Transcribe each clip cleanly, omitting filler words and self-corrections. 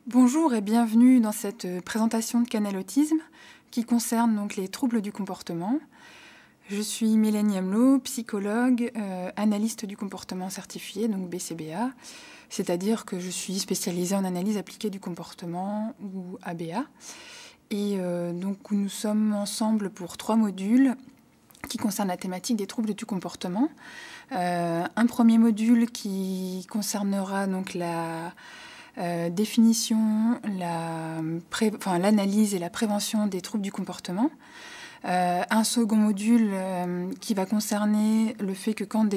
Bonjour et bienvenue dans cette présentation de Canal Autisme qui concerne donc les troubles du comportement. Je suis Mélanie Hamelot, psychologue, analyste du comportement certifié, donc BCBA, c'est-à-dire que je suis spécialisée en analyse appliquée du comportement ou ABA. Et donc nous sommes ensemble pour 3 modules qui concernent la thématique des troubles du comportement. Un premier module qui concernera donc la définition, l'analyse et la prévention des troubles du comportement. Un second module qui va concerner le fait que quand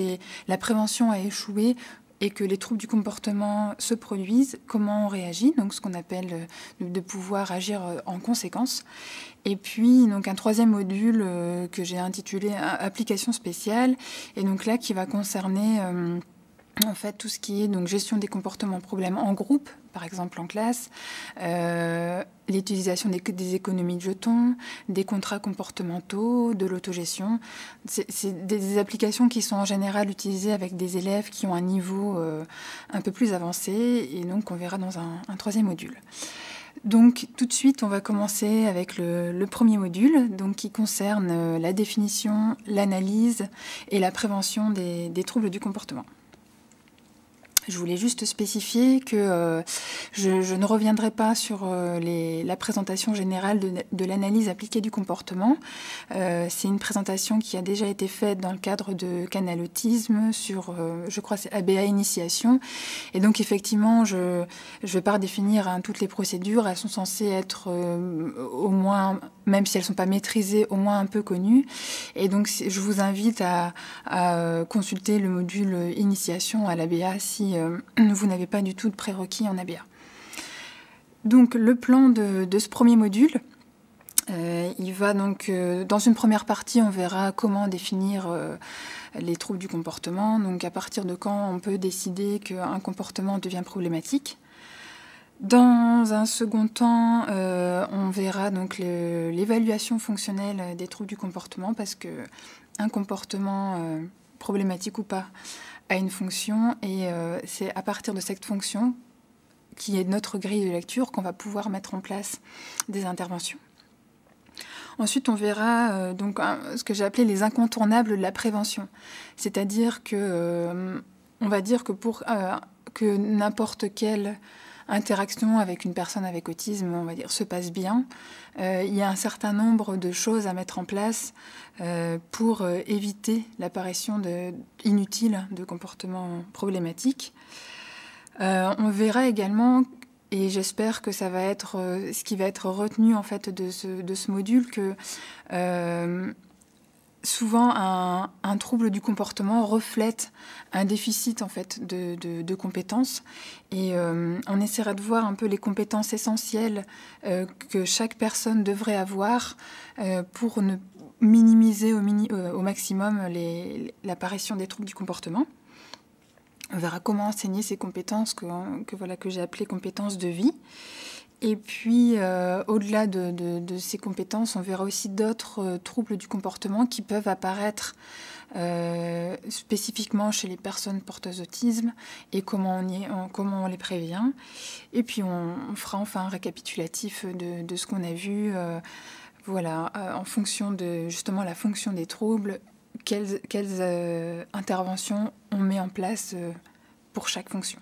la prévention a échoué et que les troubles du comportement se produisent, comment on réagit, donc ce qu'on appelle de pouvoir agir en conséquence. Et puis donc un troisième module que j'ai intitulé Application spéciale, et donc là qui va concerner en fait, tout ce qui est donc gestion des comportements problèmes en groupe, par exemple en classe, l'utilisation des économies de jetons, des contrats comportementaux, de l'autogestion. C'est des applications qui sont en général utilisées avec des élèves qui ont un niveau un peu plus avancé, et donc on verra dans un troisième module. Donc tout de suite, on va commencer avec le premier module, donc, qui concerne la définition, l'analyse et la prévention des troubles du comportement. Je voulais juste spécifier que je ne reviendrai pas sur la présentation générale de l'analyse appliquée du comportement. C'est une présentation qui a déjà été faite dans le cadre de Canal Autisme sur, je crois, c'est ABA Initiation. Et donc, effectivement, je ne vais pas redéfinir toutes les procédures. Elles sont censées être au moins, même si elles ne sont pas maîtrisées, au moins un peu connues. Et donc, je vous invite à consulter le module Initiation à l'ABA si vous n'avez pas du tout de prérequis en ABA. Donc le plan de ce premier module, il va donc, dans une première partie, on verra comment définir les troubles du comportement, donc à partir de quand on peut décider qu'un comportement devient problématique. Dans un second temps, on verra donc l'évaluation fonctionnelle des troubles du comportement, parce qu'un comportement problématique ou pas a une fonction, et c'est à partir de cette fonction, qui est notre grille de lecture, qu'on va pouvoir mettre en place des interventions. Ensuite, on verra donc ce que j'ai appelé les incontournables de la prévention, c'est-à-dire que on va dire que pour que n'importe quelle interaction avec une personne avec autisme, on va dire, se passe bien, il y a un certain nombre de choses à mettre en place pour éviter l'apparition inutile de comportements problématiques. On verra également, et j'espère que ça va être ce qui va être retenu en fait de ce module, que souvent un trouble du comportement reflète un déficit en fait de compétences, et on essaiera de voir un peu les compétences essentielles que chaque personne devrait avoir pour ne minimiser au maximum l'apparition des troubles du comportement. On verra comment enseigner ces compétences que j'ai appelées compétences de vie. Et puis, au-delà de ces compétences, on verra aussi d'autres troubles du comportement qui peuvent apparaître spécifiquement chez les personnes porteuses d'autisme, et comment on les prévient. Et puis, on fera enfin un récapitulatif de ce qu'on a vu, en fonction de justement la fonction des troubles, quelles interventions on met en place pour chaque fonction.